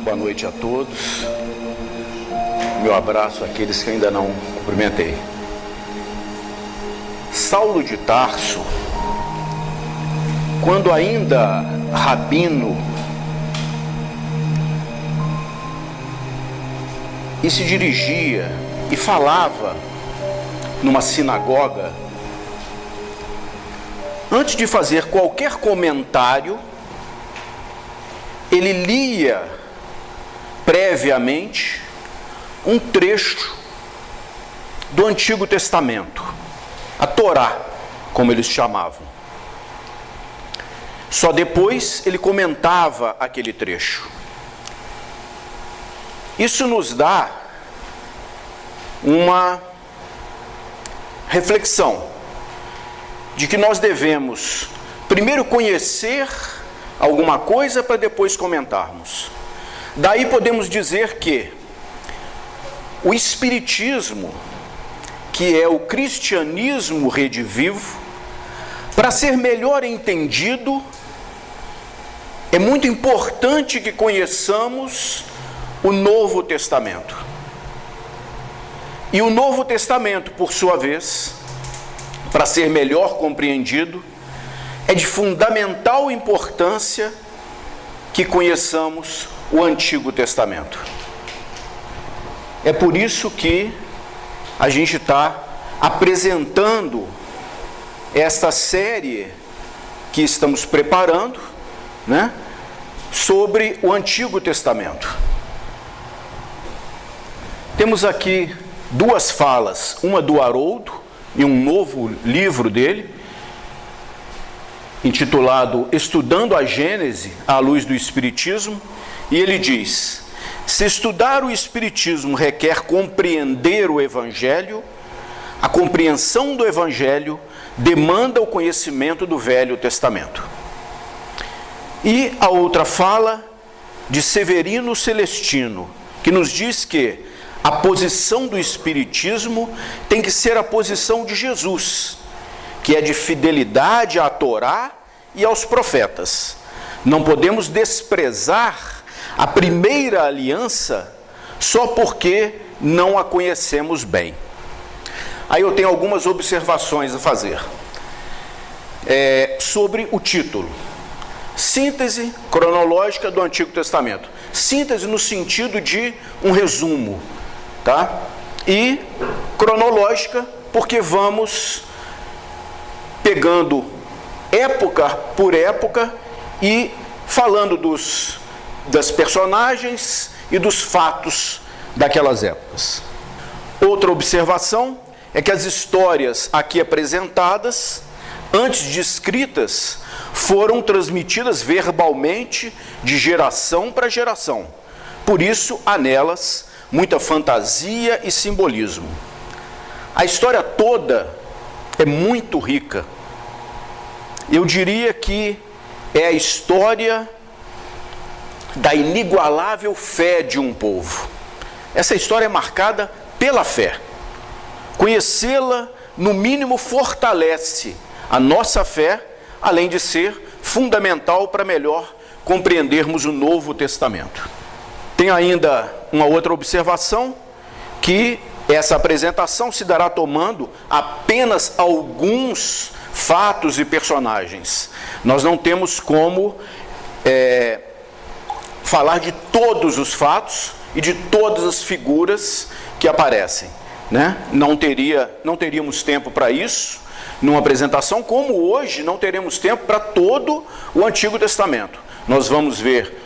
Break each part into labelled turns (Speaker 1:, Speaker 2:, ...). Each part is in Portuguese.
Speaker 1: boa noite a todos. Meu abraço àqueles que ainda não cumprimentei. Saulo de Tarso, quando ainda rabino, e se dirigia e falava numa sinagoga, antes de fazer qualquer comentário, ele lia previamente um trecho do Antigo Testamento, a Torá, como eles chamavam. Só depois ele comentava aquele trecho. Isso nos dá uma reflexão de que nós devemos primeiro conhecer alguma coisa para depois comentarmos. Daí podemos dizer que o Espiritismo, que é o cristianismo redivivo, para ser melhor entendido, é muito importante que conheçamos o Novo Testamento. E o Novo Testamento, por sua vez, para ser melhor compreendido, é de fundamental importância que conheçamos o Antigo Testamento. É por isso que a gente está apresentando esta série que estamos preparando, né, sobre o Antigo Testamento. Temos aqui duas falas, uma do Haroldo, em um novo livro dele, intitulado Estudando a Gênese à Luz do Espiritismo, e ele diz: se estudar o Espiritismo requer compreender o Evangelho, a compreensão do Evangelho demanda o conhecimento do Velho Testamento. E a outra fala de Severino Celestino, que nos diz que a posição do Espiritismo tem que ser a posição de Jesus, que é de fidelidade à Torá e aos profetas. Não podemos desprezar a primeira aliança só porque não a conhecemos bem. Aí eu tenho algumas observações a fazer sobre o título. Síntese cronológica do Antigo Testamento. Síntese no sentido de um resumo, tá? E cronológica porque vamos pegando época por época e falando das personagens e dos fatos daquelas épocas. Outra observação é que as histórias aqui apresentadas, antes de escritas, foram transmitidas verbalmente de geração para geração. Por isso, há nelas muita fantasia e simbolismo. A história toda é muito rica. Eu diria que é a história da inigualável fé de um povo. Essa história é marcada pela fé. Conhecê-la, no mínimo, fortalece a nossa fé, além de ser fundamental para melhor compreendermos o Novo Testamento. Tem ainda uma outra observação, que essa apresentação se dará tomando apenas alguns fatos e personagens. Nós não temos como falar de todos os fatos e de todas as figuras que aparecem, né? Não teríamos tempo para isso numa apresentação, como hoje não teremos tempo para todo o Antigo Testamento. Nós vamos ver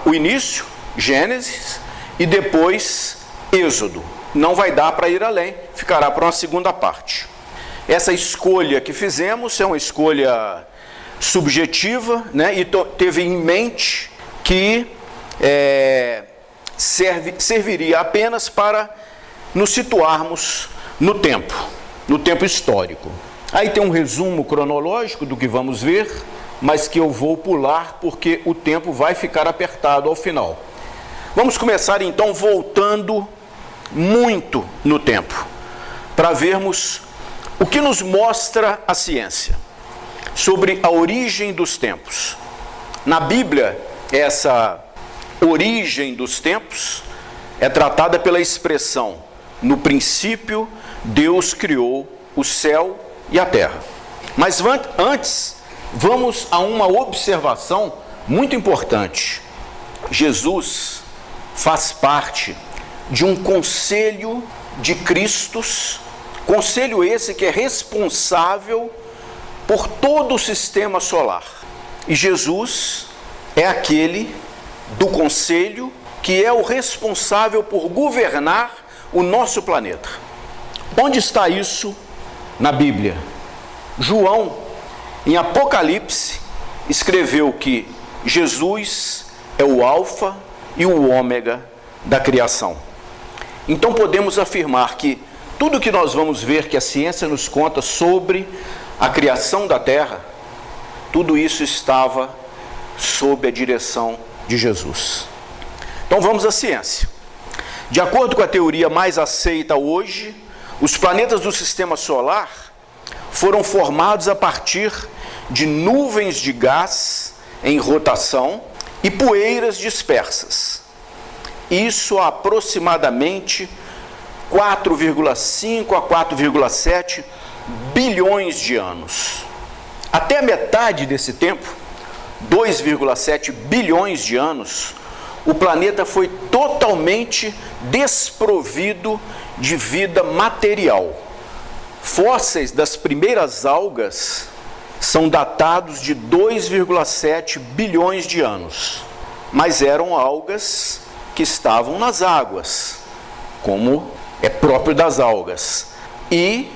Speaker 1: o início, Gênesis, e depois Êxodo. Não vai dar para ir além, ficará para uma segunda parte. Essa escolha que fizemos é uma escolha subjetiva, né? E teve em mente que serviria apenas para nos situarmos no tempo histórico. Aí tem um resumo cronológico do que vamos ver, mas que eu vou pular porque o tempo vai ficar apertado ao final. Vamos começar então voltando muito no tempo, para vermos o que nos mostra a ciência sobre a origem dos tempos. Na Bíblia, essa origem dos tempos é tratada pela expressão: no princípio, Deus criou o céu e a terra. Mas antes, vamos a uma observação muito importante. Jesus faz parte de um conselho de Cristos, conselho esse que é responsável por todo o sistema solar. E Jesus é aquele do conselho que é o responsável por governar o nosso planeta. Onde está isso na Bíblia? João, em Apocalipse, escreveu que Jesus é o alfa e o ômega da criação. Então podemos afirmar que tudo que nós vamos ver que a ciência nos conta sobre a criação da Terra, tudo isso estava sob a direção de Jesus. Então vamos à ciência. De acordo com a teoria mais aceita hoje, os planetas do sistema solar foram formados a partir de nuvens de gás em rotação e poeiras dispersas. Isso há aproximadamente 4,5 a 4,7 bilhões de anos. Até a metade desse tempo, 2,7 bilhões de anos, o planeta foi totalmente desprovido de vida material. Fósseis das primeiras algas são datados de 2,7 bilhões de anos, mas eram algas que estavam nas águas, como é próprio das algas. E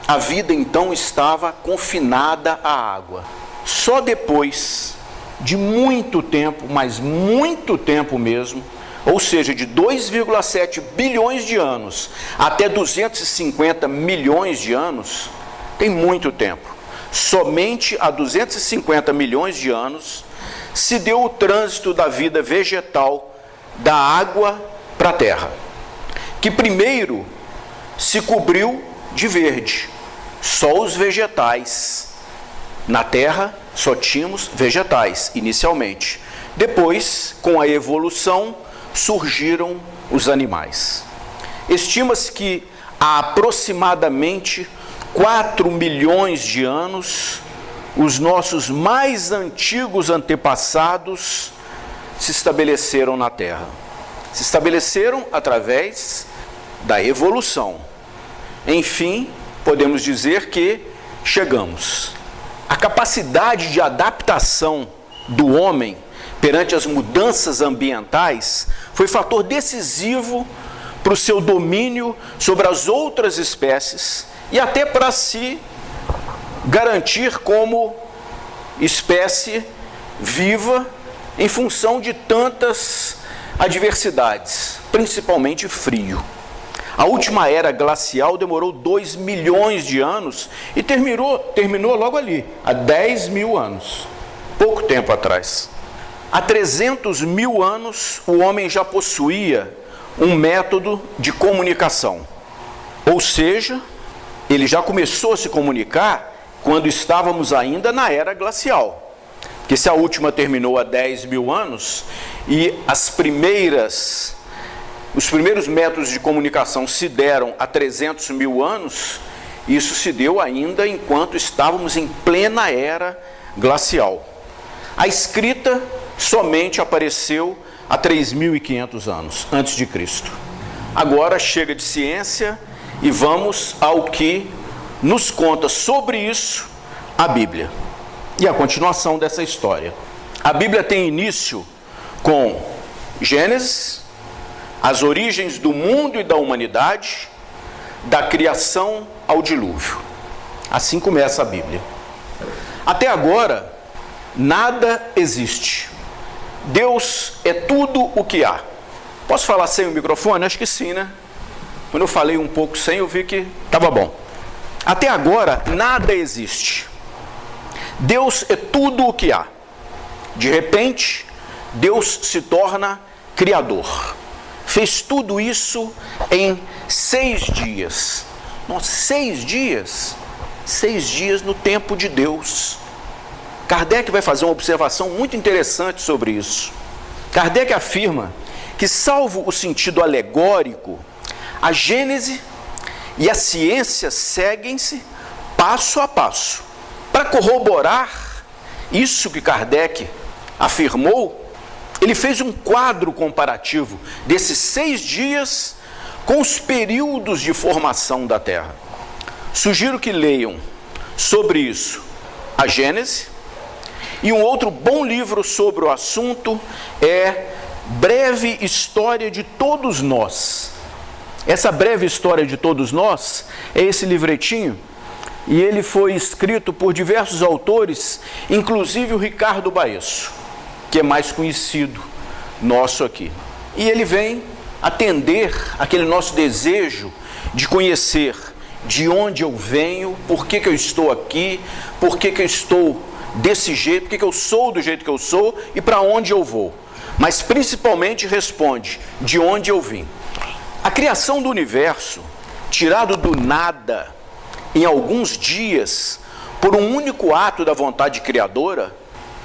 Speaker 1: a vida então estava confinada à água. Só depois de muito tempo, mas muito tempo mesmo, ou seja, de 2,7 bilhões de anos até 250 milhões de anos, tem muito tempo. Somente há 250 milhões de anos se deu o trânsito da vida vegetal da água para a terra, que primeiro se cobriu de verde, só os vegetais. Na terra só tínhamos vegetais inicialmente. Depois, com a evolução, surgiram os animais. Estima-se que há aproximadamente 4 milhões de anos, os nossos mais antigos antepassados se estabeleceram na Terra. Se estabeleceram através da evolução. Enfim, podemos dizer que chegamos. A capacidade de adaptação do homem perante as mudanças ambientais foi fator decisivo para o seu domínio sobre as outras espécies e até para se garantir como espécie viva em função de tantas adversidades, principalmente frio. A última era glacial demorou 2 milhões de anos e terminou logo ali, há 10 mil anos, pouco tempo atrás. Há 300 mil anos, o homem já possuía um método de comunicação. Ou seja, ele já começou a se comunicar quando estávamos ainda na era glacial. Porque se a última terminou há 10 mil anos e os primeiros métodos de comunicação se deram há 300 mil anos, isso se deu ainda enquanto estávamos em plena era glacial. A escrita somente apareceu há 3.500 anos, antes de Cristo. Agora chega de ciência e vamos ao que nos conta sobre isso a Bíblia. E a continuação dessa história. A Bíblia tem início com Gênesis, as origens do mundo e da humanidade, da criação ao dilúvio. Assim começa a Bíblia. Até agora, nada existe. Deus é tudo o que há. Posso falar sem o microfone? Acho que sim, né? Quando eu falei um pouco sem, eu vi que estava bom. Até agora, nada existe. Deus é tudo o que há. De repente, Deus se torna criador. Fez tudo isso em 6 dias. Nossa, 6 dias? 6 dias no tempo de Deus. Kardec vai fazer uma observação muito interessante sobre isso. Kardec afirma que, salvo o sentido alegórico, a Gênese e a ciência seguem-se passo a passo. Para corroborar isso que Kardec afirmou, ele fez um quadro comparativo desses 6 dias com os períodos de formação da Terra. Sugiro que leiam sobre isso a Gênese, e um outro bom livro sobre o assunto é Breve História de Todos Nós. Essa breve história de todos nós é esse livretinho, e ele foi escrito por diversos autores, inclusive o Ricardo Baesso, que é mais conhecido nosso aqui. E ele vem atender aquele nosso desejo de conhecer de onde eu venho, por que eu estou aqui, por que eu estou desse jeito, por que eu sou do jeito que eu sou e para onde eu vou. Mas principalmente responde de onde eu vim. A criação do universo, tirado do nada em alguns dias, por um único ato da vontade criadora,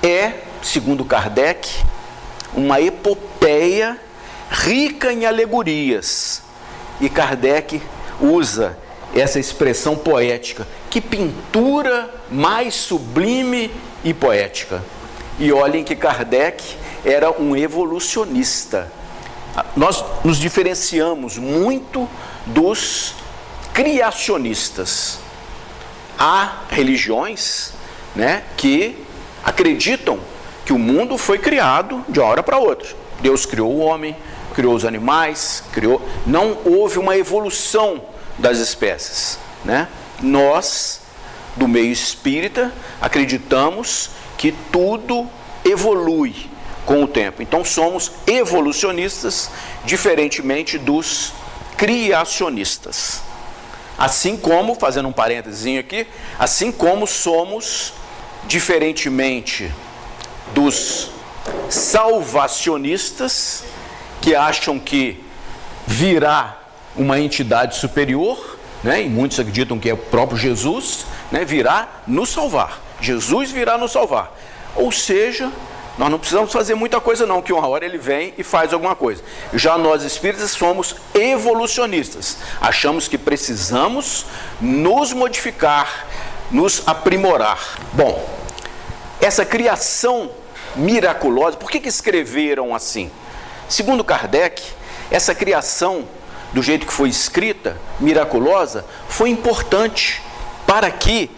Speaker 1: é, segundo Kardec, uma epopeia rica em alegorias. E Kardec usa essa expressão poética: que pintura mais sublime e poética. E olhem que Kardec era um evolucionista. Nós nos diferenciamos muito dos criacionistas. Há religiões, que acreditam que o mundo foi criado de uma hora para outra. Deus criou o homem, criou os animais, não houve uma evolução das espécies, Nós, do meio espírita, acreditamos que tudo evolui com o tempo. Então somos evolucionistas, diferentemente dos criacionistas. Assim como, fazendo um parênteses aqui, assim como somos, diferentemente dos salvacionistas, que acham que virá uma entidade superior, e muitos acreditam que é o próprio Jesus, virá nos salvar. Jesus virá nos salvar. Ou seja, nós não precisamos fazer muita coisa não, que uma hora ele vem e faz alguma coisa. Já nós espíritas somos evolucionistas. Achamos que precisamos nos modificar, nos aprimorar. Bom, essa criação miraculosa, por que escreveram assim? Segundo Kardec, essa criação, do jeito que foi escrita, miraculosa, foi importante para que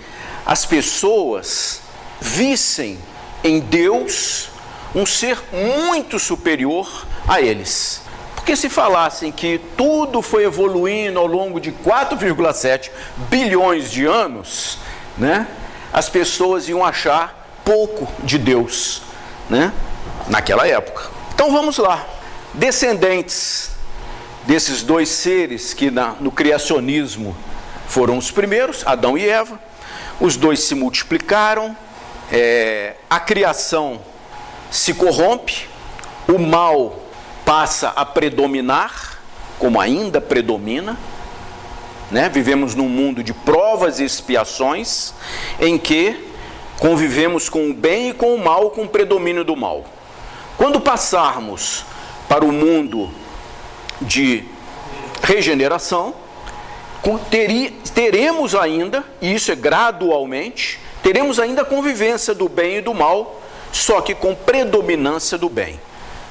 Speaker 1: as pessoas vissem em Deus um ser muito superior a eles. Porque se falassem que tudo foi evoluindo ao longo de 4,7 bilhões de anos, as pessoas iam achar pouco de Deus, naquela época. Então vamos lá. Descendentes desses dois seres que no criacionismo foram os primeiros, Adão e Eva, os dois se multiplicaram, a criação se corrompe, o mal passa a predominar, como ainda predomina, vivemos num mundo de provas e expiações, em que convivemos com o bem e com o mal, com o predomínio do mal. Quando passarmos para o mundo de regeneração, teremos ainda, e isso é gradualmente, teremos ainda a convivência do bem e do mal, só que com predominância do bem.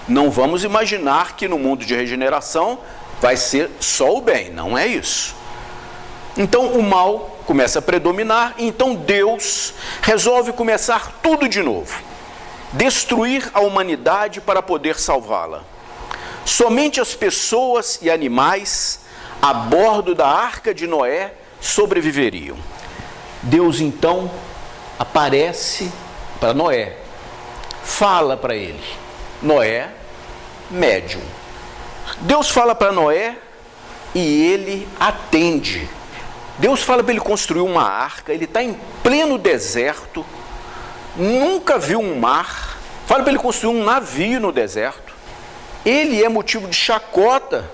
Speaker 1: Não vamos imaginar que no mundo de regeneração vai ser só o bem, não é isso. Então o mal começa a predominar, e então Deus resolve começar tudo de novo, destruir a humanidade para poder salvá-la. Somente as pessoas e animais a bordo da Arca de Noé sobreviveriam. Deus então aparece para Noé, fala para ele. Noé, médium. Deus fala para Noé e ele atende. Deus fala para ele construir uma arca, ele está em pleno deserto, nunca viu um mar, fala para ele construir um navio no deserto. Ele é motivo de chacota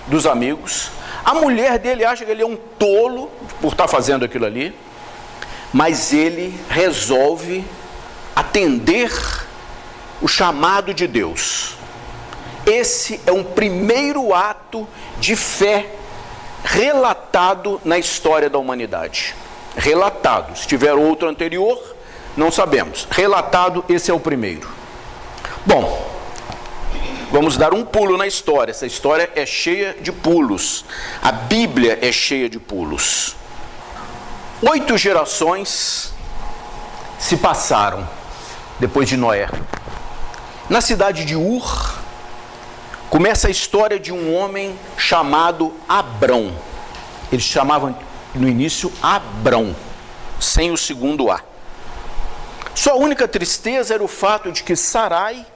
Speaker 1: dos amigos, a mulher dele acha que ele é um tolo por estar fazendo aquilo ali, mas ele resolve atender o chamado de Deus. Esse é um primeiro ato de fé relatado na história da humanidade. Relatado. Se tiver outro anterior, não sabemos. Relatado, esse é o primeiro. Bom, vamos dar um pulo na história. Essa história é cheia de pulos. A Bíblia é cheia de pulos. 8 gerações se passaram depois de Noé. Na cidade de Ur, começa a história de um homem chamado Abrão. Eles chamavam no início Abrão, sem o segundo A. Sua única tristeza era o fato de que Sarai,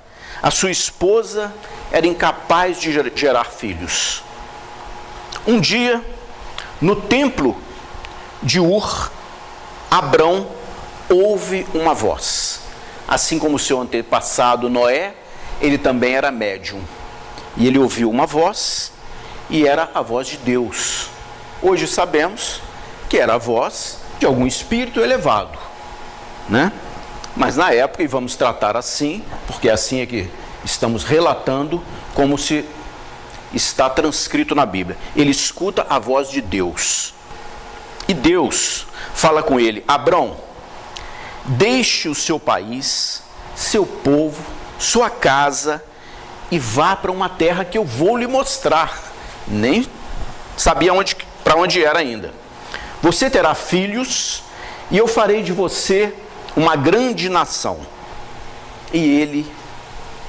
Speaker 1: a sua esposa, era incapaz de gerar filhos. Um dia, no templo de Ur, Abrão ouve uma voz. Assim como seu antepassado Noé, ele também era médium. E ele ouviu uma voz, e era a voz de Deus. Hoje sabemos que era a voz de algum espírito elevado, né? Mas na época, e vamos tratar assim, porque assim é que estamos relatando como se está transcrito na Bíblia. Ele escuta a voz de Deus. E Deus fala com ele: Abrão, deixe o seu país, seu povo, sua casa e vá para uma terra que eu vou lhe mostrar. Nem sabia para onde era ainda. Você terá filhos e eu farei de você uma grande nação. E ele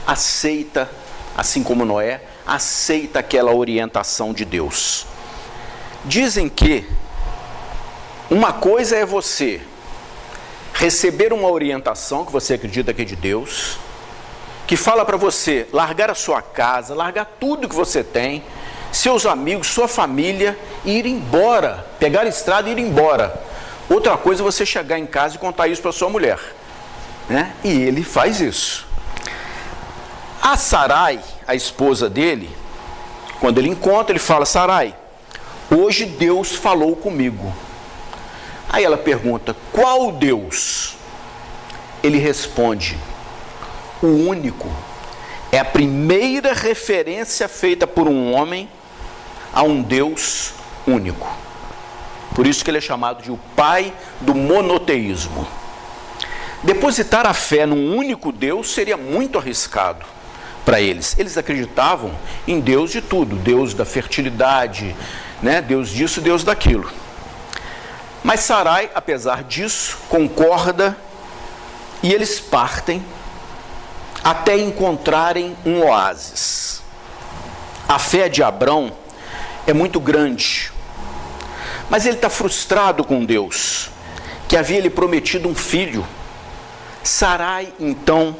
Speaker 1: aceita, assim como Noé, aceita aquela orientação de Deus. Dizem que uma coisa é você receber uma orientação que você acredita que é de Deus, que fala para você largar a sua casa, largar tudo que você tem, seus amigos, sua família, e ir embora, pegar a estrada e ir embora. Outra coisa é você chegar em casa e contar isso para sua mulher, né? E ele faz isso. A Sarai, a esposa dele, quando ele encontra, ele fala: Sarai, hoje Deus falou comigo. Aí ela pergunta: qual Deus? Ele responde: o único. É a primeira referência feita por um homem a um Deus único. Por isso que ele é chamado de o pai do monoteísmo. Depositar a fé num único Deus seria muito arriscado para eles. Eles acreditavam em Deus de tudo, Deus da fertilidade, né? Deus disso, Deus daquilo. Mas Sarai, apesar disso, concorda, e eles partem até encontrarem um oásis. A fé de Abrão é muito grande, mas ele está frustrado com Deus, que havia lhe prometido um filho. Sarai, então,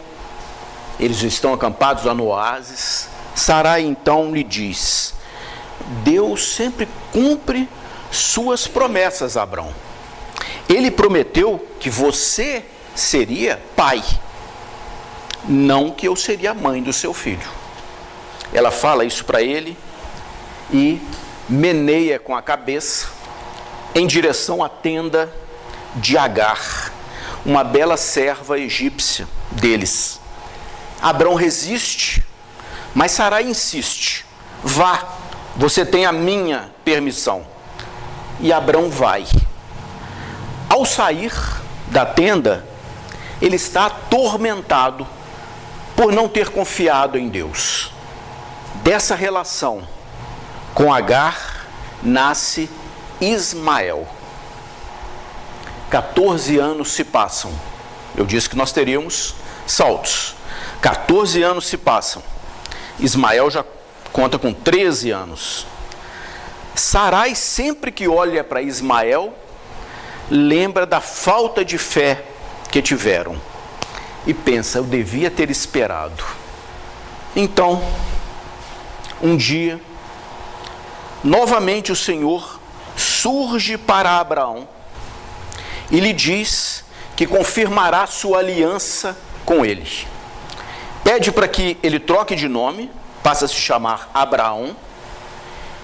Speaker 1: eles estão acampados lá no oásis. Sarai, então, lhe diz: Deus sempre cumpre suas promessas, Abrão. Ele prometeu que você seria pai, não que eu seria a mãe do seu filho. Ela fala isso para ele e meneia com a cabeça em direção à tenda de Agar, uma bela serva egípcia deles. Abrão resiste, mas Sarai insiste: vá, você tem a minha permissão. E Abrão vai. Ao sair da tenda, ele está atormentado por não ter confiado em Deus. Dessa relação com Agar nasce Ismael. 14 anos se passam. Eu disse que nós teríamos saltos. 14 anos se passam. Ismael já conta com 13 anos. Sarai, sempre que olha para Ismael, lembra da falta de fé que tiveram e pensa: eu devia ter esperado. Então, um dia, novamente o Senhor surge para Abraão e lhe diz que confirmará sua aliança com ele. Pede para que ele troque de nome, passe a se chamar Abraão,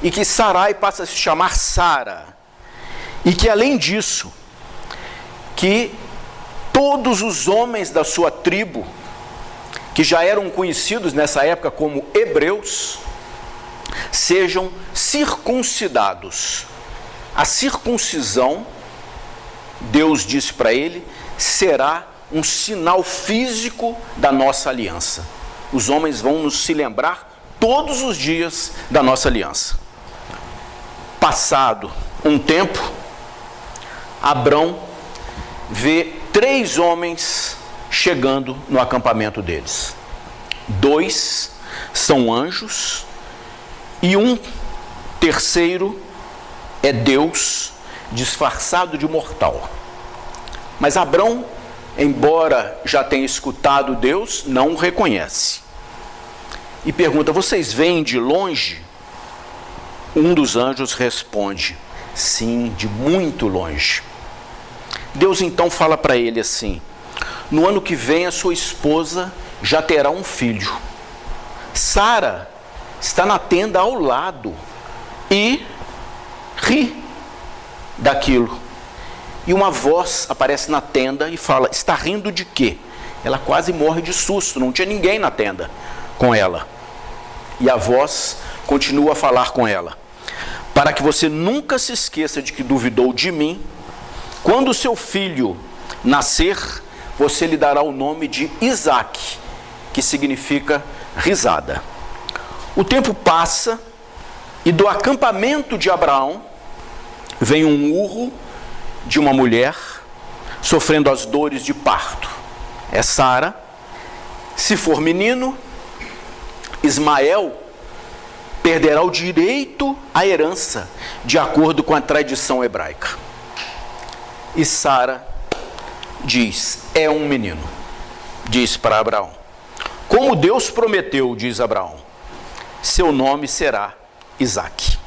Speaker 1: e que Sarai passe a se chamar Sara. E que, além disso, que todos os homens da sua tribo que já eram conhecidos nessa época como hebreus, sejam circuncidados. A circuncisão, Deus disse para ele, será um sinal físico da nossa aliança. Os homens vão nos se lembrar todos os dias da nossa aliança. Passado um tempo, Abrão vê 3 homens chegando no acampamento deles. 2 são anjos e um terceiro é Deus disfarçado de mortal. Mas Abrão, embora já tenha escutado Deus, não o reconhece. E pergunta: vocês vêm de longe? Um dos anjos responde: sim, de muito longe. Deus então fala para ele assim: no ano que vem a sua esposa já terá um filho. Sara está na tenda ao lado e ri daquilo. E uma voz aparece na tenda e fala: está rindo de quê? Ela quase morre de susto, não tinha ninguém na tenda com ela. E a voz continua a falar com ela: para que você nunca se esqueça de que duvidou de mim, quando o seu filho nascer, você lhe dará o nome de Isaque, que significa risada. O tempo passa e do acampamento de Abraão vem um urro de uma mulher sofrendo as dores de parto. É Sara. Se for menino, Ismael perderá o direito à herança, de acordo com a tradição hebraica. E Sara diz: é um menino. Diz para Abraão: como Deus prometeu, diz Abraão, seu nome será Isaque.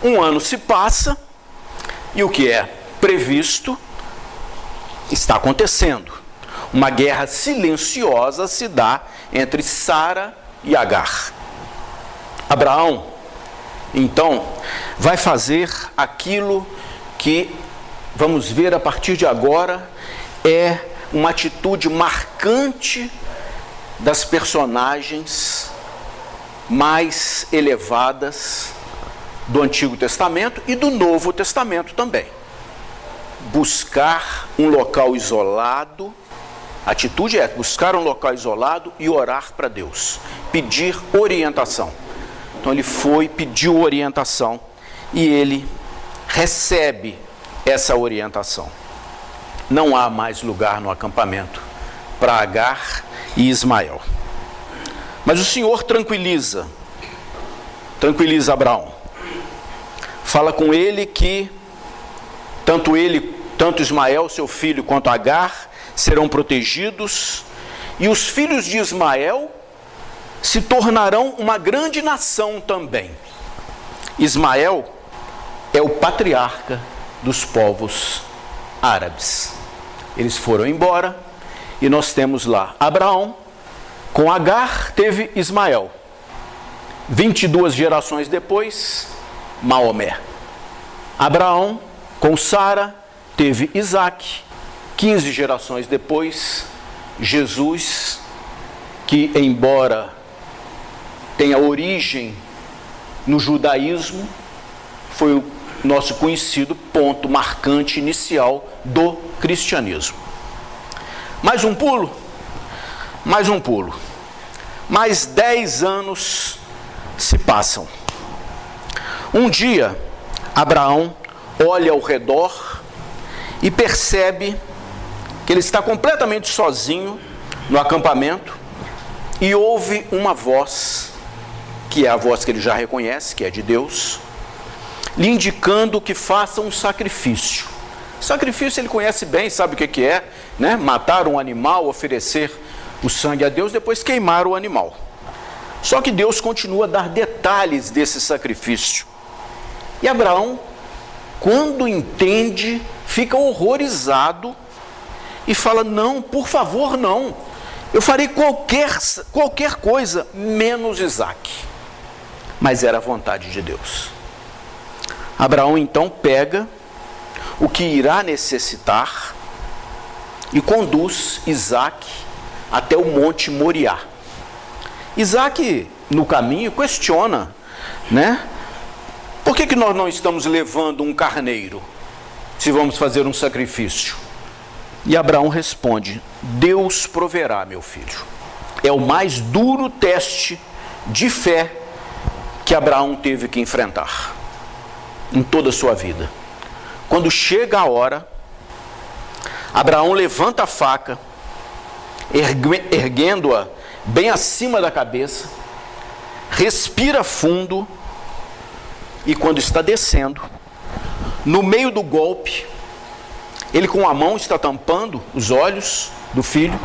Speaker 1: 1 ano se passa e o que é previsto está acontecendo. Uma guerra silenciosa se dá entre Sara e Agar. Abraão, então, vai fazer aquilo que, vamos ver a partir de agora, é uma atitude marcante das personagens mais elevadas do Antigo Testamento e do Novo Testamento também. Buscar um local isolado, a atitude é buscar um local isolado e orar para Deus, pedir orientação. Então ele foi, pediu orientação e ele recebe essa orientação. Não há mais lugar no acampamento para Agar e Ismael. Mas o Senhor tranquiliza Abraão. Fala com ele que tanto Ismael, seu filho, quanto Agar serão protegidos, e os filhos de Ismael se tornarão uma grande nação também. Ismael é o patriarca dos povos árabes. Eles foram embora e nós temos lá Abraão, com Agar teve Ismael. 22 gerações depois, Maomé. Abraão, com Sara, teve Isaque. 15 gerações depois, Jesus, que embora tenha origem no judaísmo, foi o nosso conhecido ponto marcante inicial do cristianismo. Mais um pulo. Mais 10 anos se passam. Um dia, Abraão olha ao redor e percebe que ele está completamente sozinho no acampamento e ouve uma voz, que é a voz que ele já reconhece, que é de Deus, lhe indicando que faça um sacrifício. Sacrifício ele conhece bem, sabe o que é, né? Matar um animal, oferecer o sangue a Deus, depois queimar o animal. Só que Deus continua a dar detalhes desse sacrifício. E Abraão, quando entende, fica horrorizado e fala: não, por favor, não. Eu farei qualquer coisa, menos Isaque. Mas era a vontade de Deus. Abraão então pega o que irá necessitar e conduz Isaque até o Monte Moriá. Isaac, no caminho, questiona, né? Por que nós não estamos levando um carneiro, se vamos fazer um sacrifício? E Abraão responde: Deus proverá, meu filho. É o mais duro teste de fé que Abraão teve que enfrentar em toda a sua vida. Quando chega a hora, Abraão levanta a faca, erguendo-a bem acima da cabeça, respira fundo, e quando está descendo, no meio do golpe, ele com a mão está tampando os olhos do filho.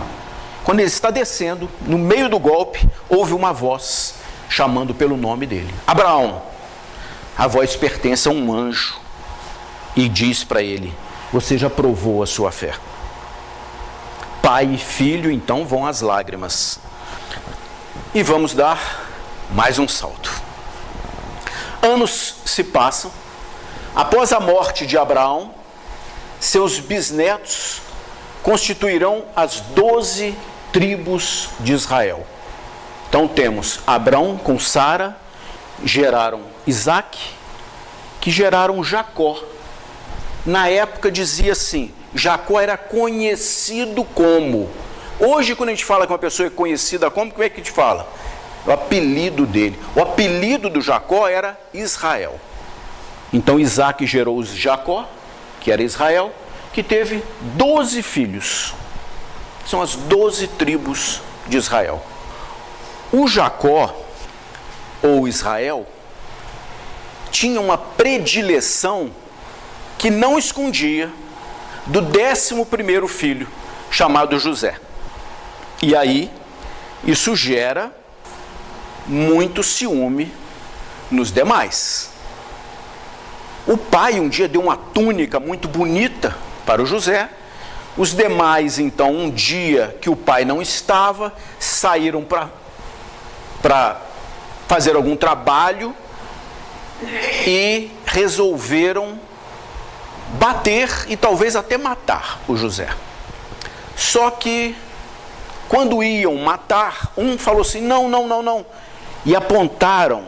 Speaker 1: Quando ele está descendo, no meio do golpe, ouve uma voz chamando pelo nome dele: Abraão. A voz pertence a um anjo e diz para ele: você já provou a sua fé. Pai e filho então vão às lágrimas. E vamos dar mais um salto. Anos se passam. Após a morte de Abraão, seus bisnetos constituirão as 12 tribos de Israel. Então temos Abraão com Sara, geraram Isaac, que geraram Jacó. Na época dizia assim, Jacó era conhecido como. Hoje, quando a gente fala que uma pessoa é conhecida como é que a gente fala? O apelido dele. O apelido do Jacó era Israel. Então Isaac gerou Jacó, que era Israel, que teve 12 filhos. São as 12 tribos de Israel. O Jacó, ou Israel, tinha uma predileção que não escondia do 11º filho, chamado José. E aí, isso gera muito ciúme nos demais. O pai um dia deu uma túnica muito bonita para o José. Os demais, então, um dia que o pai não estava, saíram para fazer algum trabalho e resolveram bater e talvez até matar o José. Só que quando iam matar, um falou assim, não. E apontaram,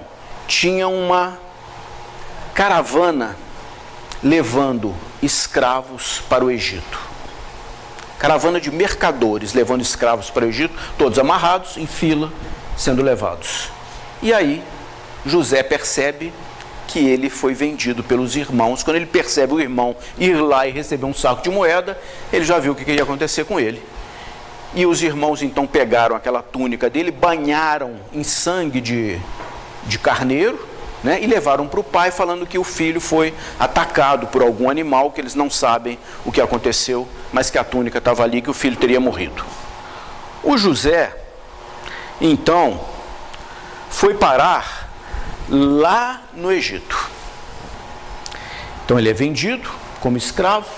Speaker 1: tinha uma caravana levando escravos para o Egito. Caravana de mercadores levando escravos para o Egito, todos amarrados, em fila, sendo levados. E aí, José percebe que ele foi vendido pelos irmãos. Quando ele percebe o irmão ir lá e receber um saco de moeda, ele já viu o que ia acontecer com ele. E os irmãos então pegaram aquela túnica dele, banharam em sangue de carneiro, né, e levaram para o pai, falando que o filho foi atacado por algum animal, que eles não sabem o que aconteceu, mas que a túnica estava ali, que o filho teria morrido. O José, então, foi parar lá no Egito. Então ele é vendido como escravo.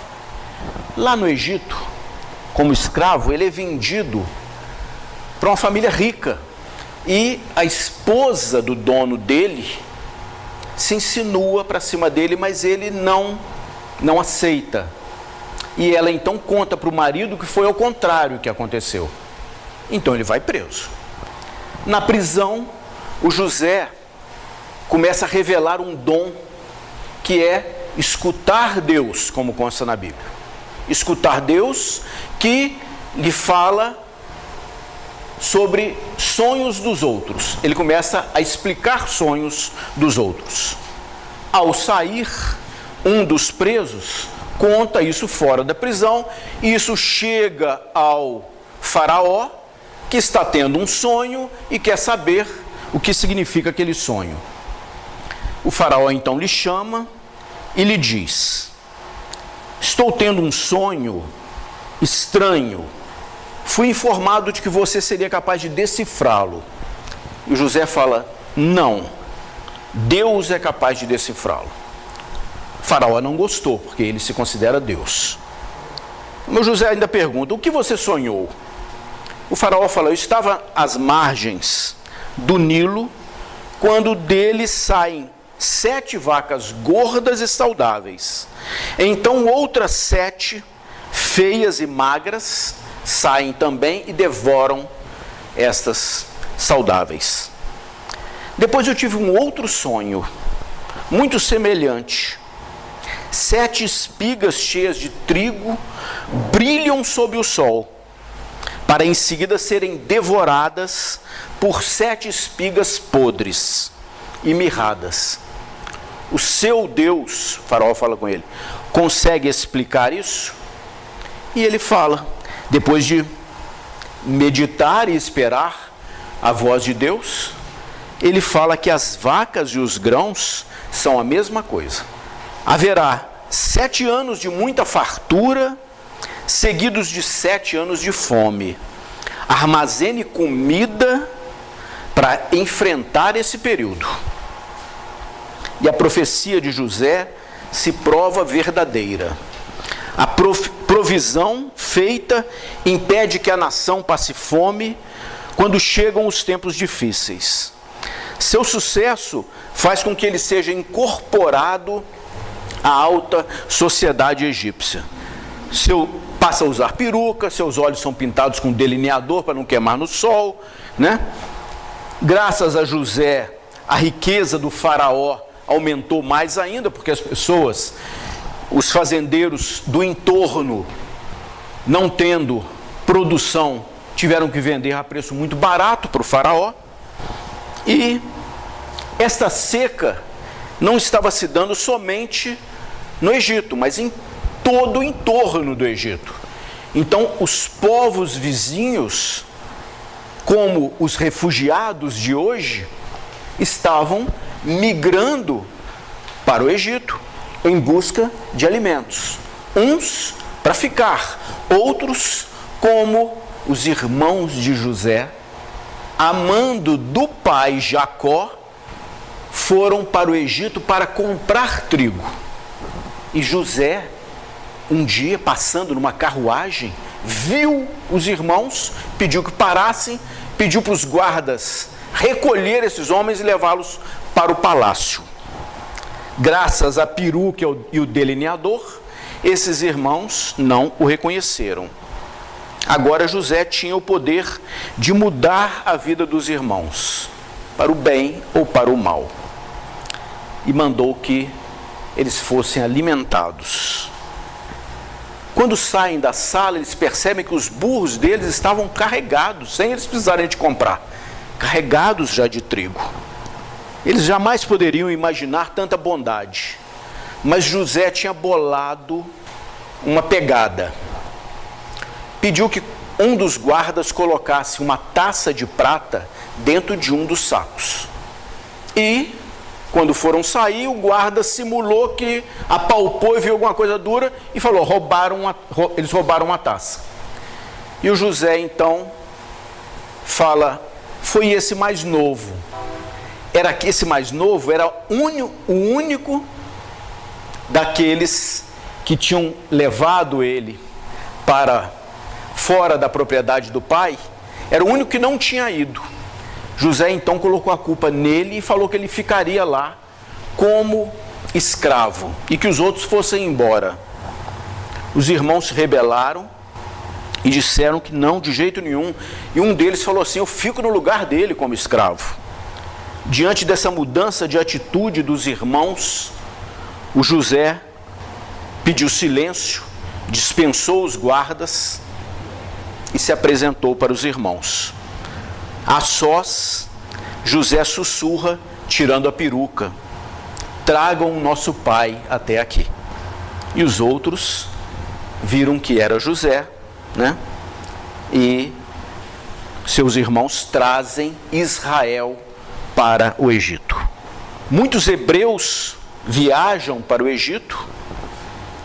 Speaker 1: Lá no Egito, como escravo, ele é vendido para uma família rica. E a esposa do dono dele se insinua para cima dele, mas ele não aceita. E ela então conta para o marido que foi ao contrário que aconteceu. Então ele vai preso. Na prisão, o José começa a revelar um dom que é escutar Deus, como consta na Bíblia. Escutar Deus que lhe fala sobre sonhos dos outros. Ele começa a explicar sonhos dos outros. Ao sair, um dos presos conta isso fora da prisão, e isso chega ao faraó, que está tendo um sonho e quer saber o que significa aquele sonho. O faraó então lhe chama e lhe diz: estou tendo um sonho estranho. Fui informado de que você seria capaz de decifrá-lo. E o José fala: não, Deus é capaz de decifrá-lo. O faraó não gostou, porque ele se considera Deus. O José ainda pergunta: o que você sonhou? O faraó fala: eu estava às margens do Nilo, quando dele saem 7 vacas gordas e saudáveis. Então outras 7, feias e magras, saem também e devoram estas saudáveis. Depois eu tive um outro sonho, muito semelhante. 7 espigas cheias de trigo brilham sob o sol, para em seguida serem devoradas por 7 espigas podres e mirradas. O seu Deus, Faraó fala com ele, consegue explicar isso? E ele fala, depois de meditar e esperar a voz de Deus, ele fala que as vacas e os grãos são a mesma coisa. Haverá 7 anos de muita fartura, seguidos de 7 anos de fome. Armazene comida para enfrentar esse período. E a profecia de José se prova verdadeira. A provisão feita impede que a nação passe fome quando chegam os tempos difíceis. Seu sucesso faz com que ele seja incorporado à alta sociedade egípcia. Passa a usar peruca, seus olhos são pintados com delineador para não queimar no sol, né? Graças a José, a riqueza do faraó aumentou mais ainda, porque as pessoas, os fazendeiros do entorno, não tendo produção, tiveram que vender a preço muito barato para o faraó. E esta seca não estava se dando somente no Egito, mas em todo o entorno do Egito. Então, os povos vizinhos, como os refugiados de hoje, estavam migrando para o Egito em busca de alimentos. Uns para ficar, outros, como os irmãos de José, amando do pai Jacó, foram para o Egito para comprar trigo. E José, um dia, passando numa carruagem, viu os irmãos, pediu que parassem, pediu para os guardas recolher esses homens e levá-los para o palácio. Graças à peruca e o delineador, esses irmãos não o reconheceram. Agora José tinha o poder de mudar a vida dos irmãos, para o bem ou para o mal. E mandou que eles fossem alimentados. Quando saem da sala, eles percebem que os burros deles estavam carregados, sem eles precisarem de comprar, carregados já de trigo. Eles jamais poderiam imaginar tanta bondade, mas José tinha bolado uma pegada. Pediu que um dos guardas colocasse uma taça de prata dentro de um dos sacos. E, quando foram sair, o guarda simulou que apalpou e viu alguma coisa dura e falou, eles roubaram uma taça. E o José, então, fala, foi esse mais novo. Esse mais novo era o único daqueles que tinham levado ele para fora da propriedade do pai, era o único que não tinha ido. José então colocou a culpa nele e falou que ele ficaria lá como escravo e que os outros fossem embora. Os irmãos se rebelaram e disseram que não, de jeito nenhum. E um deles falou assim, eu fico no lugar dele como escravo. Diante dessa mudança de atitude dos irmãos, o José pediu silêncio, dispensou os guardas e se apresentou para os irmãos. A sós, José sussurra, tirando a peruca, tragam o nosso pai até aqui. E os outros viram que era José, né? E seus irmãos trazem Israel para o Egito. Muitos hebreus viajam para o Egito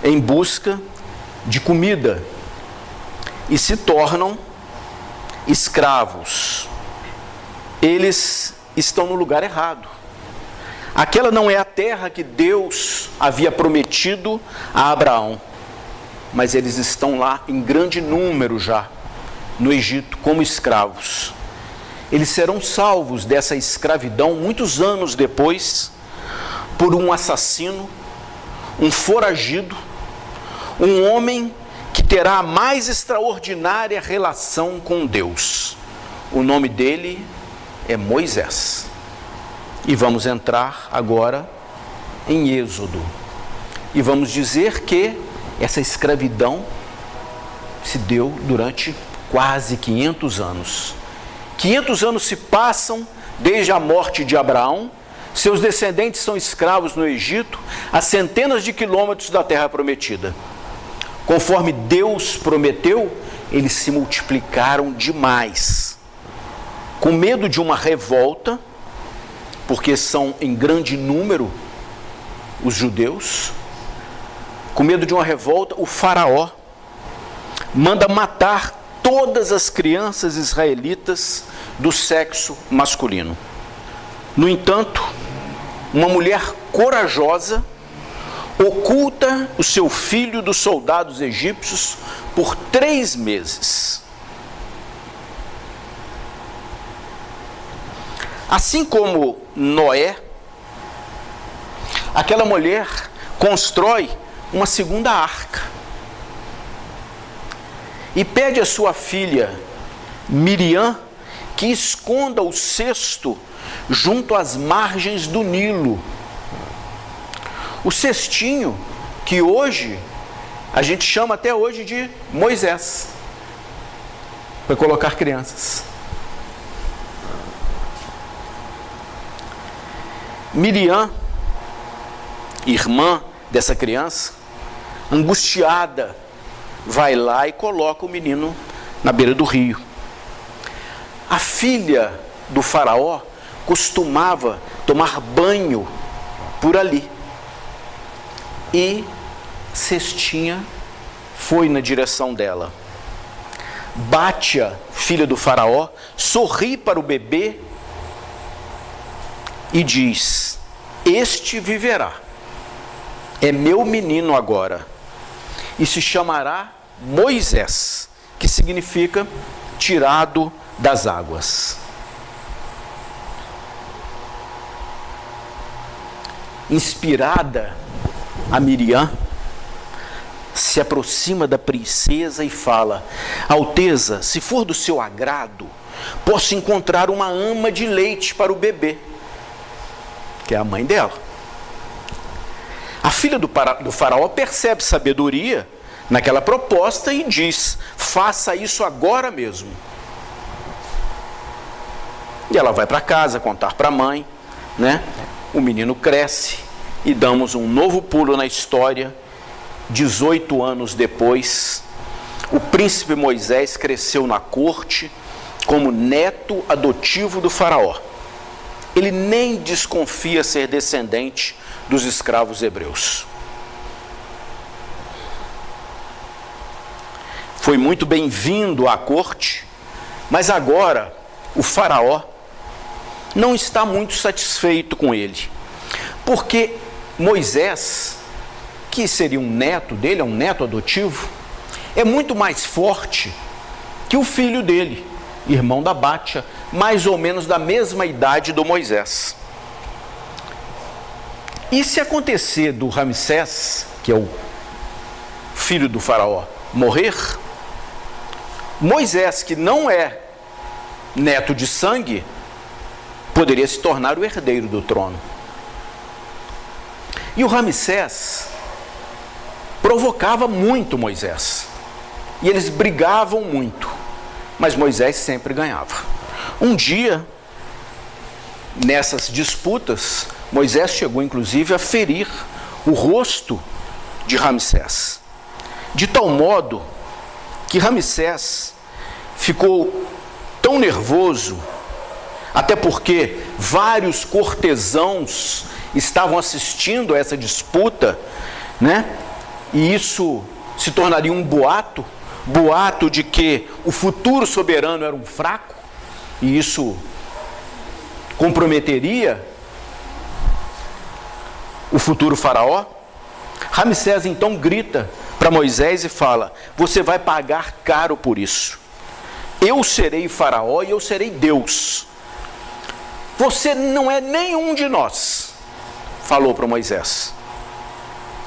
Speaker 1: em busca de comida e se tornam escravos. Eles estão no lugar errado. Aquela não é a terra que Deus havia prometido a Abraão, mas eles estão lá em grande número já, no Egito, como escravos. Eles serão salvos dessa escravidão muitos anos depois, por um assassino, um foragido, um homem que terá a mais extraordinária relação com Deus. O nome dele é Moisés. E vamos entrar agora em Êxodo. E vamos dizer que essa escravidão se deu durante quase 500 anos. 500 anos se passam desde a morte de Abraão. Seus descendentes são escravos no Egito, a centenas de quilômetros da terra prometida. Conforme Deus prometeu, eles se multiplicaram demais. Com medo de uma revolta, porque são em grande número os judeus, com medo de uma revolta, o faraó manda matar todas as crianças israelitas do sexo masculino. No entanto, uma mulher corajosa oculta o seu filho dos soldados egípcios por 3 meses. Assim como Noé, aquela mulher constrói uma segunda arca e pede à sua filha Miriam que esconda o cesto junto às margens do Nilo. O cestinho que hoje a gente chama até hoje de Moisés, para colocar crianças. Miriam, irmã dessa criança, angustiada, vai lá e coloca o menino na beira do rio. A filha do faraó costumava tomar banho por ali. E Cestinha foi na direção dela. Bátia, filha do faraó, sorri para o bebê e diz: este viverá, é meu menino agora, e se chamará Moisés, que significa tirado das águas. Inspirada, a Miriam se aproxima da princesa e fala: Alteza, se for do seu agrado, posso encontrar uma ama de leite para o bebê, que é a mãe dela. A filha do faraó percebe sabedoria naquela proposta e diz: faça isso agora mesmo. E ela vai para casa contar para a mãe, né? O menino cresce e damos um novo pulo na história. 18 anos depois, o príncipe Moisés cresceu na corte como neto adotivo do faraó. Ele nem desconfia ser descendente dos escravos hebreus. Foi muito bem-vindo à corte, mas agora o faraó não está muito satisfeito com ele, porque Moisés, que seria um neto dele, é um neto adotivo, é muito mais forte que o filho dele, irmão da Bátia, mais ou menos da mesma idade do Moisés. E se acontecer do Ramsés, que é o filho do faraó, morrer, Moisés, que não é neto de sangue, poderia se tornar o herdeiro do trono. E o Ramsés provocava muito Moisés. E eles brigavam muito. Mas Moisés sempre ganhava. Um dia, nessas disputas, Moisés chegou inclusive a ferir o rosto de Ramsés. De tal modo que Ramsés ficou tão nervoso, até porque vários cortesãos estavam assistindo a essa disputa, né? E isso se tornaria um boato de que o futuro soberano era um fraco, e isso comprometeria o futuro faraó. Ramsés então grita para Moisés e fala: você vai pagar caro por isso. Eu serei faraó e eu serei Deus. Você não é nenhum de nós, falou para Moisés.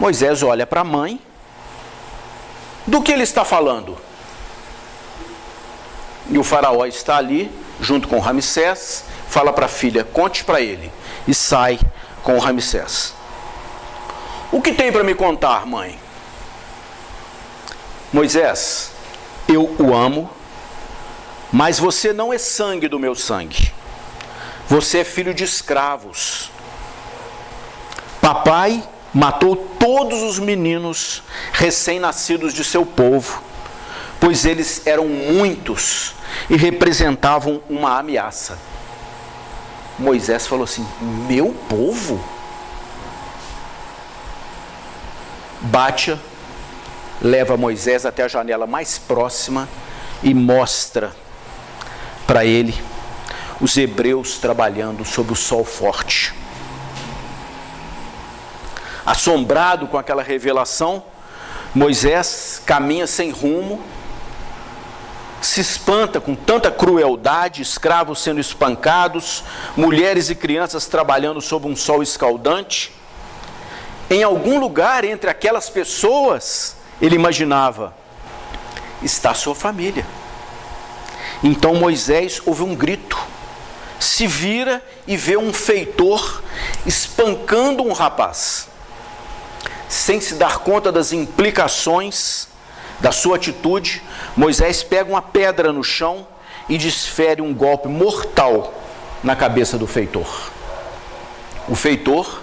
Speaker 1: Moisés olha para a mãe do que ele está falando? E o faraó está ali, junto com Ramsés, fala para a filha, conte para ele, e sai com o Ramsés. O que tem para me contar, mãe? Moisés, eu o amo, mas você não é sangue do meu sangue. Você é filho de escravos. Papai matou todos os meninos recém-nascidos de seu povo, pois eles eram muitos e representavam uma ameaça. Moisés falou assim, meu povo? Bate, leva Moisés até a janela mais próxima e mostra para ele os hebreus trabalhando sob o sol forte. Assombrado com aquela revelação, Moisés caminha sem rumo, se espanta com tanta crueldade, escravos sendo espancados, mulheres e crianças trabalhando sob um sol escaldante. Em algum lugar entre aquelas pessoas, ele imaginava, está sua família. Então Moisés ouve um grito, se vira e vê um feitor espancando um rapaz. Sem se dar conta das implicações da sua atitude, Moisés pega uma pedra no chão e desfere um golpe mortal na cabeça do feitor. O feitor,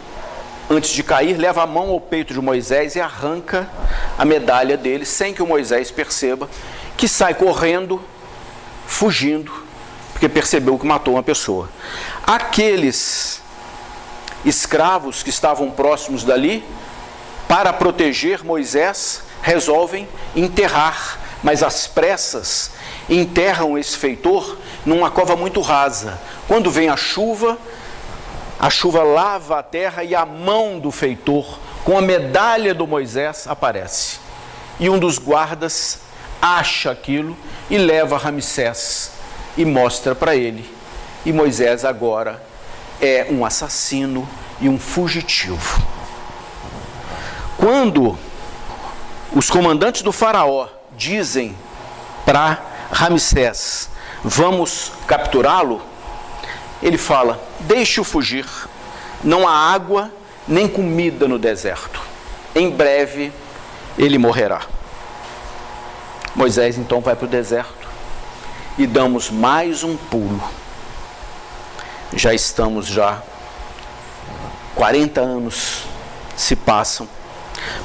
Speaker 1: antes de cair, leva a mão ao peito de Moisés e arranca a medalha dele, sem que o Moisés perceba, que sai correndo, fugindo, porque percebeu que matou uma pessoa. Aqueles escravos que estavam próximos dali, para proteger Moisés, resolvem enterrar, mas às pressas enterram esse feitor numa cova muito rasa. Quando vem a chuva lava a terra e a mão do feitor, com a medalha do Moisés, aparece. E um dos guardas acha aquilo e leva Ramsés e mostra para ele. E Moisés agora é um assassino e um fugitivo. Quando os comandantes do faraó dizem para Ramsés, vamos capturá-lo, ele fala, deixe-o fugir, não há água nem comida no deserto, em breve ele morrerá. Moisés então vai para o deserto e damos mais um pulo. Já estamos 40 anos se passam.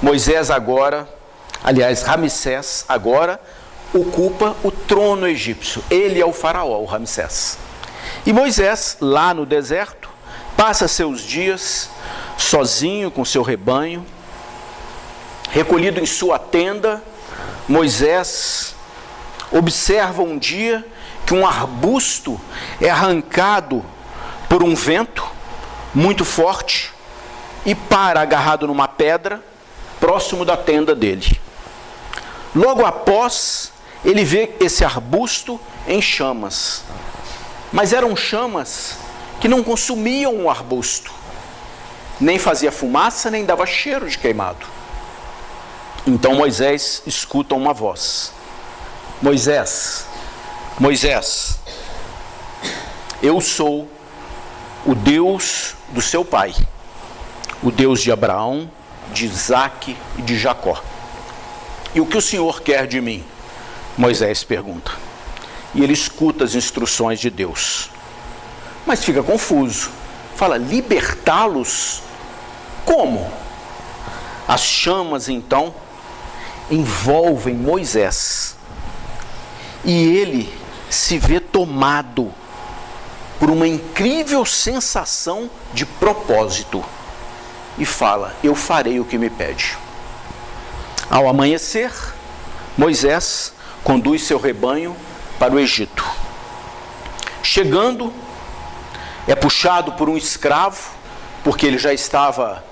Speaker 1: Moisés agora, Ramsés agora ocupa o trono egípcio. Ele é o faraó, o Ramsés. E Moisés, lá no deserto, passa seus dias sozinho com seu rebanho, recolhido em sua tenda. Moisés observa um dia que um arbusto é arrancado por um vento muito forte e para agarrado numa pedra próximo da tenda dele. Logo após, ele vê esse arbusto em chamas. Mas eram chamas que não consumiam o arbusto. Nem fazia fumaça, nem dava cheiro de queimado. Então Moisés escuta uma voz. Moisés, Moisés, eu sou o Deus do seu pai, o Deus de Abraão, de Isaque e de Jacó. E o que o Senhor quer de mim? Moisés pergunta. E ele escuta as instruções de Deus. Mas fica confuso. Fala, libertá-los? Como? As chamas então envolvem Moisés. E ele se vê tomado por uma incrível sensação de propósito. E fala, eu farei o que me pede. Ao amanhecer, Moisés conduz seu rebanho para o Egito. Chegando, é puxado por um escravo, porque ele já estava,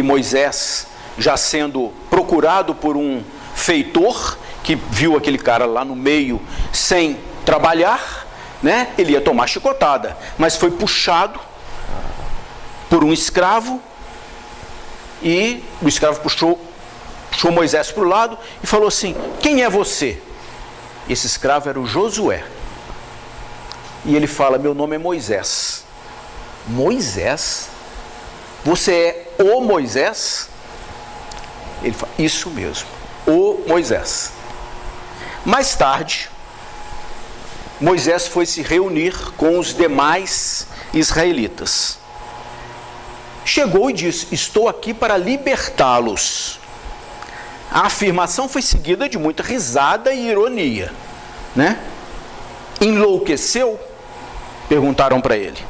Speaker 1: Moisés, já sendo procurado por um feitor, que viu aquele cara lá no meio sem trabalhar, né? Ele ia tomar chicotada, mas foi puxado por um escravo, e o escravo puxou puxou Moisés para o lado e falou assim: quem é você? Esse escravo era o Josué. E ele fala: meu nome é Moisés. Moisés? Você é o Moisés? Ele fala: isso mesmo, o Moisés. Mais tarde, Moisés foi se reunir com os demais israelitas. Chegou e disse: estou aqui para libertá-los. A afirmação foi seguida de muita risada e ironia, né? Enlouqueceu? Perguntaram para ele.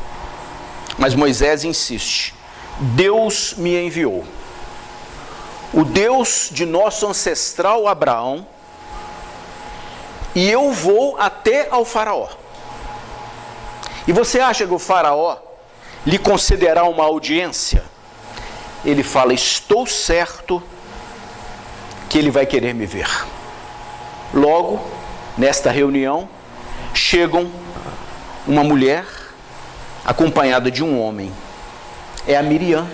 Speaker 1: Mas Moisés insiste: Deus me enviou. O Deus de nosso ancestral Abraão, e eu vou até ao faraó. E você acha que o faraó lhe concederá uma audiência? Ele fala: estou certo que ele vai querer me ver. Logo, nesta reunião, chegam uma mulher acompanhada de um homem. É a Miriam,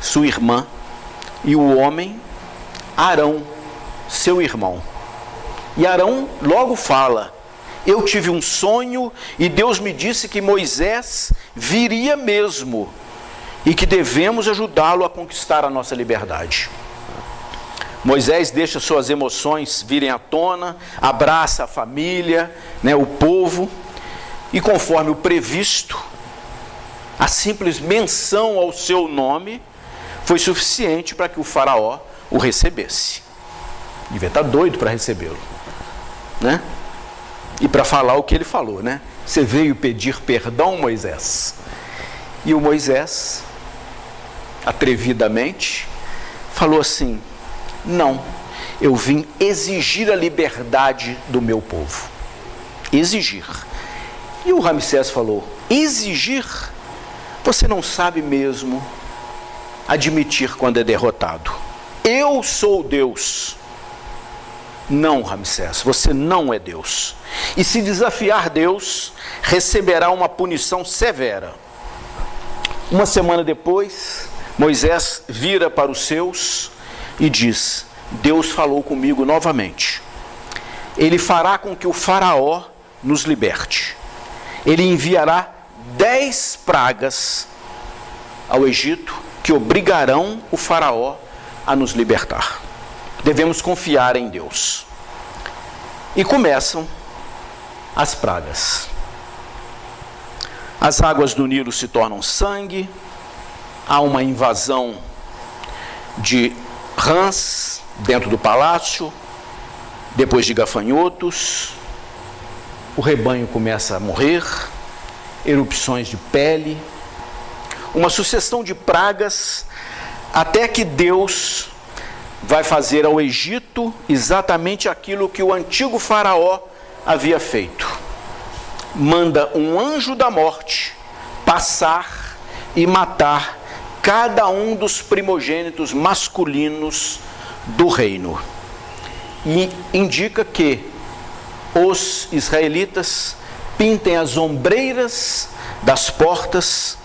Speaker 1: sua irmã, e o homem, Arão, seu irmão. E Arão logo fala: eu tive um sonho e Deus me disse que Moisés viria mesmo e que devemos ajudá-lo a conquistar a nossa liberdade. Moisés deixa suas emoções virem à tona, abraça a família, o povo, e conforme o previsto, a simples menção ao seu nome foi suficiente para que o faraó o recebesse. Devia estar doido para recebê-lo, né? E para falar o que ele falou, né? Você veio pedir perdão, Moisés? E o Moisés, atrevidamente, falou assim: não, eu vim exigir a liberdade do meu povo. Exigir. E o Ramsés falou: exigir? Você não sabe mesmo admitir quando é derrotado. Eu sou Deus. Não, Ramsés, você não é Deus. E se desafiar Deus, receberá uma punição severa. Uma semana depois, Moisés vira para os seus e diz: Deus falou comigo novamente. Ele fará com que o faraó nos liberte. Ele enviará 10 pragas ao Egito que obrigarão o faraó a nos libertar. Devemos confiar em Deus. E começam as pragas. As águas do Nilo se tornam sangue, há uma invasão de rãs dentro do palácio, depois de gafanhotos, o rebanho começa a morrer, erupções de pele, uma sucessão de pragas, até que Deus vai fazer ao Egito exatamente aquilo que o antigo faraó havia feito. Manda um anjo da morte passar e matar cada um dos primogênitos masculinos do reino. E indica que os israelitas pintem as ombreiras das portas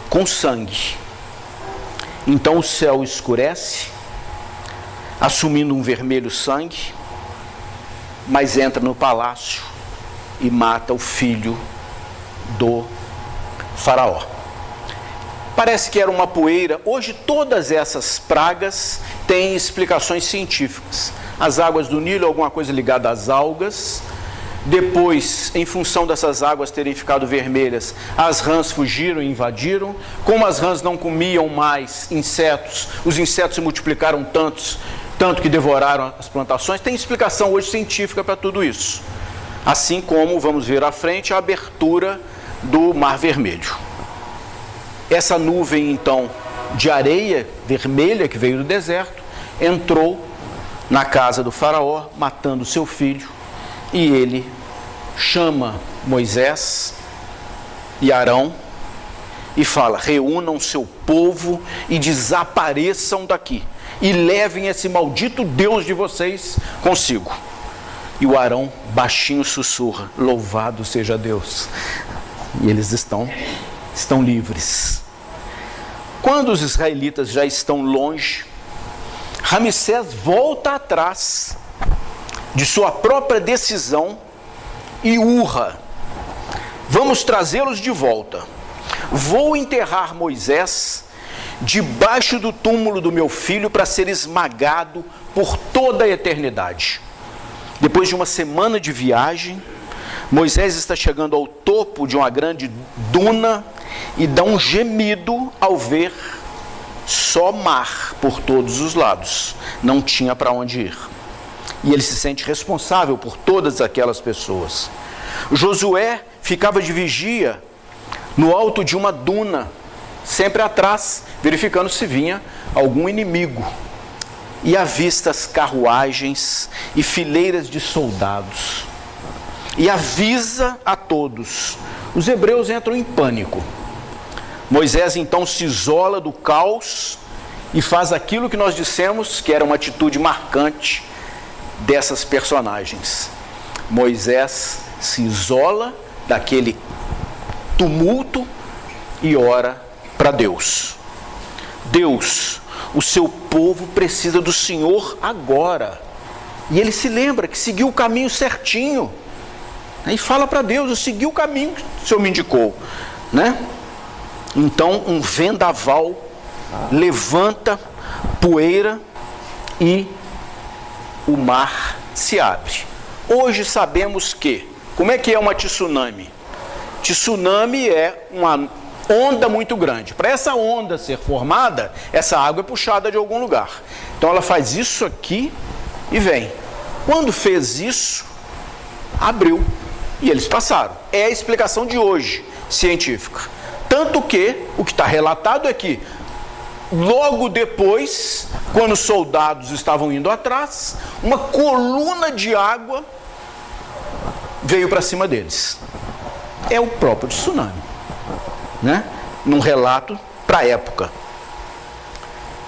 Speaker 1: com sangue. Então o céu escurece, assumindo um vermelho sangue, mas entra no palácio e mata o filho do faraó. Parece que era uma poeira. Hoje todas essas pragas têm explicações científicas. As águas do Nilo, alguma coisa ligada às algas. Depois, em função dessas águas terem ficado vermelhas, as rãs fugiram e invadiram. Como as rãs não comiam mais insetos, os insetos se multiplicaram tanto que devoraram as plantações. Tem explicação hoje científica para tudo isso. Assim como, vamos ver à frente, a abertura do Mar Vermelho. Essa nuvem, então, de areia vermelha que veio do deserto, entrou na casa do faraó, matando seu filho, e ele chama Moisés e Arão e fala: reúnam seu povo e desapareçam daqui, e levem esse maldito Deus de vocês consigo. E o Arão baixinho sussurra: louvado seja Deus. E eles estão livres. Quando os israelitas já estão longe, Ramsés volta atrás de sua própria decisão e urra: vamos trazê-los de volta. Vou enterrar Moisés debaixo do túmulo do meu filho para ser esmagado por toda a eternidade. Depois de uma semana de viagem, Moisés está chegando ao topo de uma grande duna e dá um gemido ao ver só mar por todos os lados. Não tinha para onde ir. E ele se sente responsável por todas aquelas pessoas. Josué ficava de vigia no alto de uma duna, sempre atrás, verificando se vinha algum inimigo. E avista as carruagens e fileiras de soldados. E avisa a todos. Os hebreus entram em pânico. Moisés então se isola do caos e faz aquilo que nós dissemos que era uma atitude marcante dessas personagens. Moisés se isola daquele tumulto e ora para Deus. Deus, o seu povo precisa do Senhor agora. E ele se lembra que seguiu o caminho certinho. E fala para Deus: eu segui o caminho que o Senhor me indicou, né? Então um vendaval levanta poeira e o mar se abre. Hoje sabemos que, como é que é uma tsunami? Tsunami é uma onda muito grande. Para essa onda ser formada, essa água é puxada de algum lugar. Então ela faz isso aqui e vem. Quando fez isso, abriu e eles passaram. É a explicação de hoje, científica. Tanto que o que está relatado é que logo depois, quando os soldados estavam indo atrás, uma coluna de água veio para cima deles. É o próprio tsunami, né? Num relato para a época.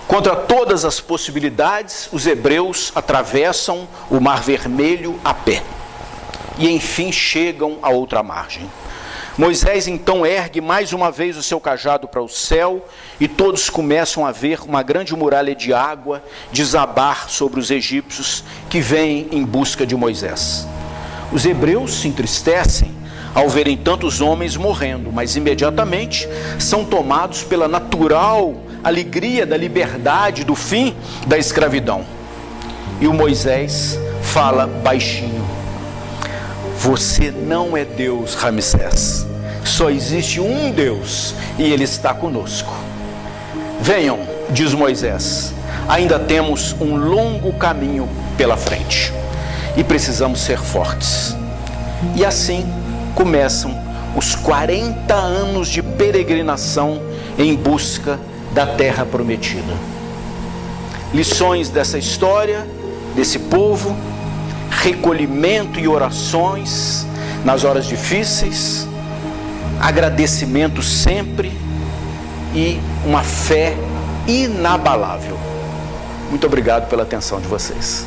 Speaker 1: Contra todas as possibilidades, os hebreus atravessam o Mar Vermelho a pé. E enfim chegam à outra margem. Moisés então ergue mais uma vez o seu cajado para o céu e todos começam a ver uma grande muralha de água desabar sobre os egípcios que vêm em busca de Moisés. Os hebreus se entristecem ao verem tantos homens morrendo, mas imediatamente são tomados pela natural alegria da liberdade, do fim da escravidão. E o Moisés fala baixinho: você não é Deus, Ramsés. Só existe um Deus e Ele está conosco. Venham, diz Moisés, ainda temos um longo caminho pela frente e precisamos ser fortes. E assim começam os 40 anos de peregrinação em busca da terra prometida. Lições dessa história, desse povo: recolhimento e orações nas horas difíceis, agradecimento sempre e uma fé inabalável. Muito obrigado pela atenção de vocês.